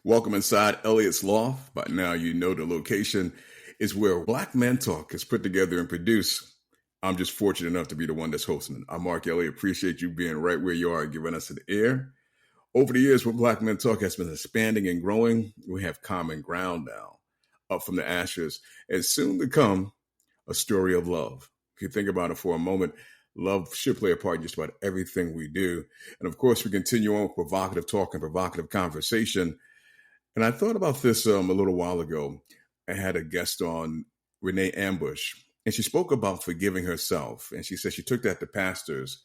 Welcome inside Elliot's Loft. By now, you know the location is where Black Men Talk is put together and produced. I'm just fortunate enough to be the one that's hosting it. I'm Mark Elliott. Appreciate you being right where you are and giving us an ear. Over the years, what Black Men Talk has been expanding and growing. We have common ground now, up from the ashes, and soon to come, a story of love. If you think about it for a moment, love should play a part in just about everything we do. And of course, we continue on with provocative talk and provocative conversation. And I thought about this a little while ago. I had a guest on, Renee Ambush, and she spoke about forgiving herself. And she said she took that to pastors,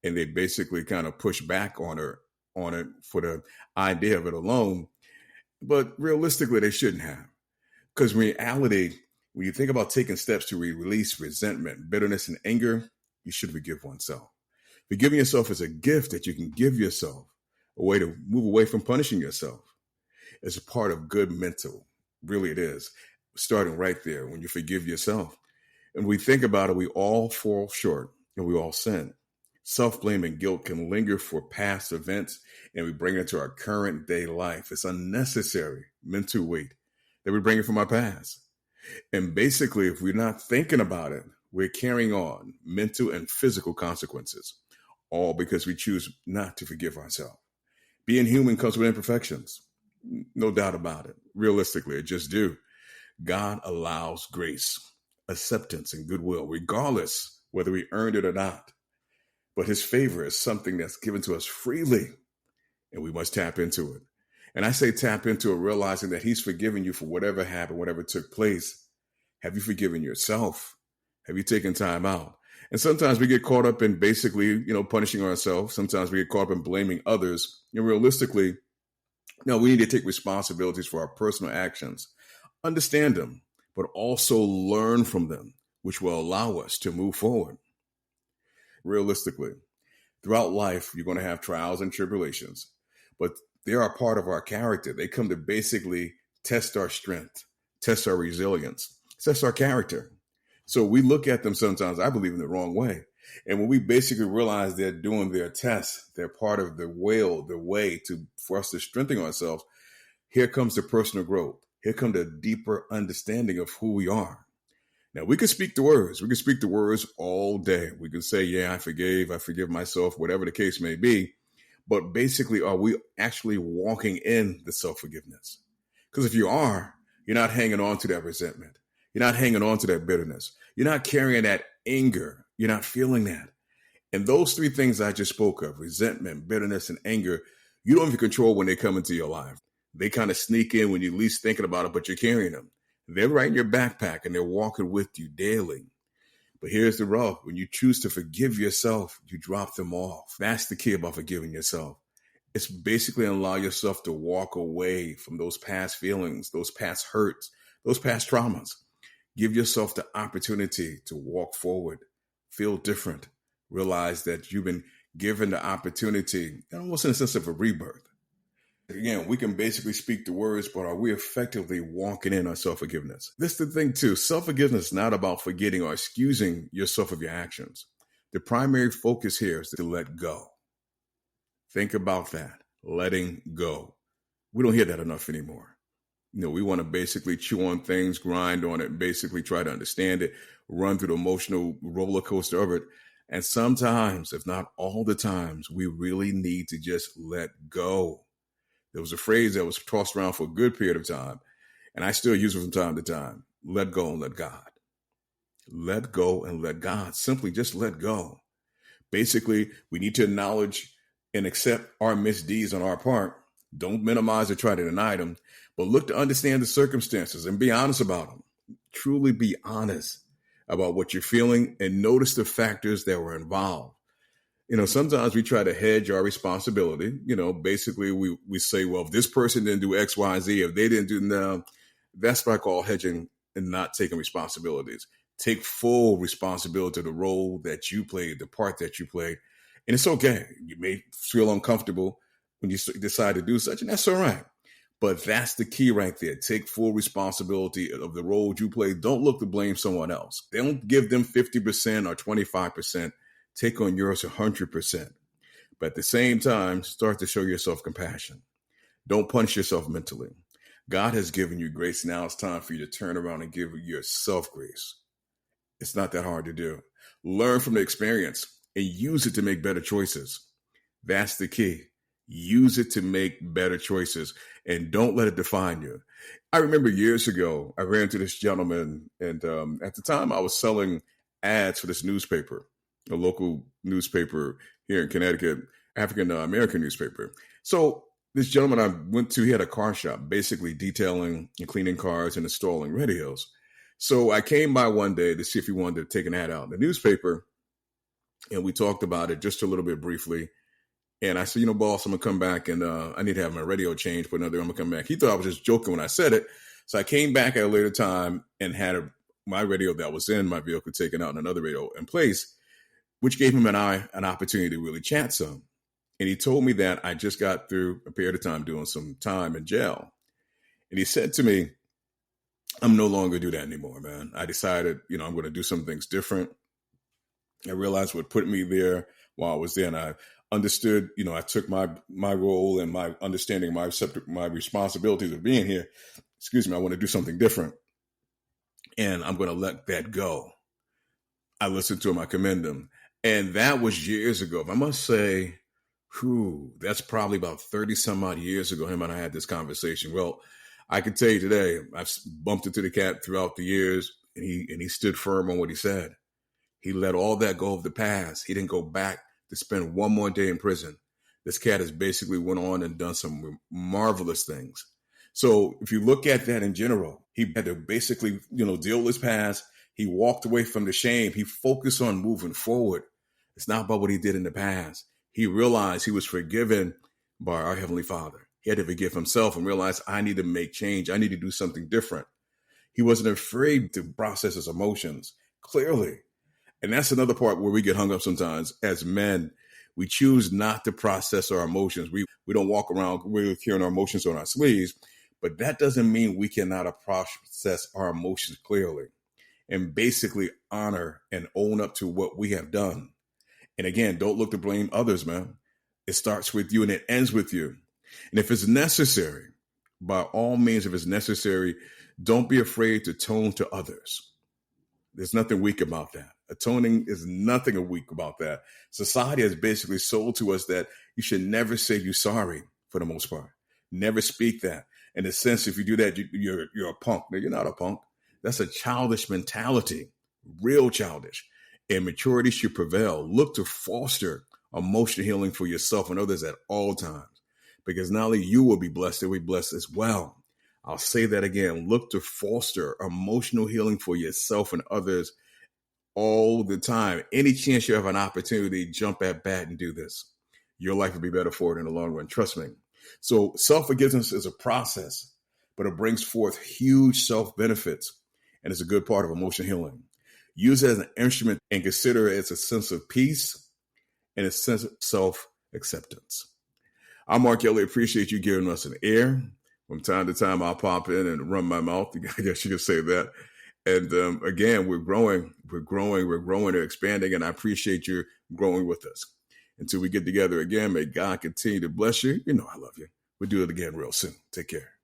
and they basically kind of pushed back on her on it for the idea of it alone. But realistically, they shouldn't have. Because in reality, when you think about taking steps to release resentment, bitterness, and anger, you should forgive oneself. Forgiving yourself is a gift that you can give yourself, a way to move away from punishing yourself. It's a part of good mental. Really, it is. Starting right there when you forgive yourself. And we think about it, we all fall short and we all sin. Self-blame and guilt can linger for past events, and we bring it into our current day life. It's unnecessary mental weight that we bring it from our past. And basically, if we're not thinking about it, we're carrying on mental and physical consequences, all because we choose not to forgive ourselves. Being human comes with imperfections. No doubt about it. Realistically, it just do. God allows grace, acceptance, and goodwill, regardless whether we earned it or not. But his favor is something that's given to us freely, and we must tap into it. And I say tap into it, realizing that he's forgiven you for whatever happened, whatever took place. Have you forgiven yourself? Have you taken time out? And sometimes we get caught up in basically, punishing ourselves. Sometimes we get caught up in blaming others. And realistically, no, we need to take responsibilities for our personal actions, understand them, but also learn from them, which will allow us to move forward. Realistically, throughout life, you're going to have trials and tribulations, but they are a part of our character. They come to basically test our strength, test our resilience, test our character. So we look at them sometimes, I believe, in the wrong way. And when we basically realize they're doing their tests, they're part of the way for us to strengthen ourselves, here comes the personal growth. Here comes the deeper understanding of who we are. Now, we can speak the words. We can speak the words all day. We can say, yeah, I forgive myself, whatever the case may be. But basically, are we actually walking in the self-forgiveness? Because if you are, you're not hanging on to that resentment. You're not hanging on to that bitterness. You're not carrying that anger. You're not feeling that. And those three things I just spoke of, resentment, bitterness, and anger, you don't even control when they come into your life. They kind of sneak in when you're least thinking about it, but you're carrying them. They're right in your backpack and they're walking with you daily. But here's the rub. When you choose to forgive yourself, you drop them off. That's the key about forgiving yourself. It's basically allow yourself to walk away from those past feelings, those past hurts, those past traumas. Give yourself the opportunity to walk forward, feel different, realize that you've been given the opportunity, almost in a sense of a rebirth. Again, we can basically speak the words, but are we effectively walking in our self-forgiveness? This is the thing too. Self-forgiveness is not about forgetting or excusing yourself of your actions. The primary focus here is to let go. Think about that. Letting go. We don't hear that enough anymore. We want to basically chew on things, grind on it, basically try to understand it, run through the emotional roller coaster of it. And sometimes, if not all the times, we really need to just let go. There was a phrase that was tossed around for a good period of time, and I still use it from time to time. Let go and let God. Let go and let God. Simply just let go. Basically, we need to acknowledge and accept our misdeeds on our part. Don't minimize or try to deny them, but look to understand the circumstances and be honest about them. Truly be honest about what you're feeling and notice the factors that were involved. Sometimes we try to hedge our responsibility. Basically we say, well, if this person didn't do X, Y, and Z, if they didn't do now, that's what I call hedging and not taking responsibilities. Take full responsibility of the role that you played, the part that you played. And it's okay. You may feel uncomfortable when you decide to do such, and that's all right. But that's the key right there. Take full responsibility of the role you play. Don't look to blame someone else. Don't give them 50% or 25%. Take on yours 100%. But at the same time, start to show yourself compassion. Don't punish yourself mentally. God has given you grace. Now it's time for you to turn around and give yourself grace. It's not that hard to do. Learn from the experience and use it to make better choices. That's the key. Use it to make better choices and don't let it define you. I remember years ago, I ran into this gentleman, and at the time I was selling ads for this newspaper, a local newspaper here in Connecticut, African American newspaper. So this gentleman I went to, he had a car shop, basically detailing and cleaning cars and installing radios. So I came by one day to see if he wanted to take an ad out in the newspaper, and we talked about it just a little bit briefly. And I said, boss, I'm going to come back and I need to have my radio changed, but another, I'm going to come back. He thought I was just joking when I said it. So I came back at a later time and had my radio that was in my vehicle taken out and another radio in place, which gave him an opportunity to really chat some. And he told me that I just got through a period of time doing some time in jail. And he said to me, I'm no longer do that anymore, man. I decided, I'm going to do some things different. I realized what put me there while I was there. And I understood, I took my role and my understanding, my responsibilities of being here. I want to do something different. And I'm going to let that go. I listened to him. I commend him. And that was years ago. I must say, that's probably about 30 some odd years ago. Him and I had this conversation. Well, I can tell you today, I've bumped into the cat throughout the years, and he stood firm on what he said. He let all that go of the past. He didn't go back to spend one more day in prison. This cat has basically went on and done some marvelous things. So if you look at that in general, he had to basically, deal with his past. He walked away from the shame. He focused on moving forward. It's not about what he did in the past. He realized he was forgiven by our Heavenly Father. He had to forgive himself and realize, I need to make change. I need to do something different. He wasn't afraid to process his emotions clearly. And that's another part where we get hung up sometimes as men. We choose not to process our emotions. We don't walk around with carrying our emotions on our sleeves, but that doesn't mean we cannot process our emotions clearly and basically honor and own up to what we have done. And again, don't look to blame others, man. It starts with you and it ends with you. And if it's necessary, by all means, if it's necessary, don't be afraid to tone to others. There's nothing weak about that. Atoning is nothing weak about that. Society has basically sold to us that you should never say you're sorry for the most part. Never speak that. In a sense, if you do that, you're a punk. No, you're not a punk. That's a childish mentality, real childish. And maturity should prevail. Look to foster emotional healing for yourself and others at all times. Because not only you will be blessed, they'll be blessed as well. I'll say that again. Look to foster emotional healing for yourself and others all the time. Any chance you have an opportunity, jump at bat and do this. Your life will be better for it in the long run. Trust me. So self-forgiveness is a process, but it brings forth huge self-benefits, and it's a good part of emotional healing. Use it as an instrument and consider it as a sense of peace and a sense of self-acceptance. I'm Mark Elliott. Appreciate you giving us an ear. From time to time, I'll pop in and run my mouth. I guess you could say that. And again, we're growing, and expanding, and I appreciate you growing with us. Until we get together again, may God continue to bless you. I love you. We'll do it again real soon. Take care.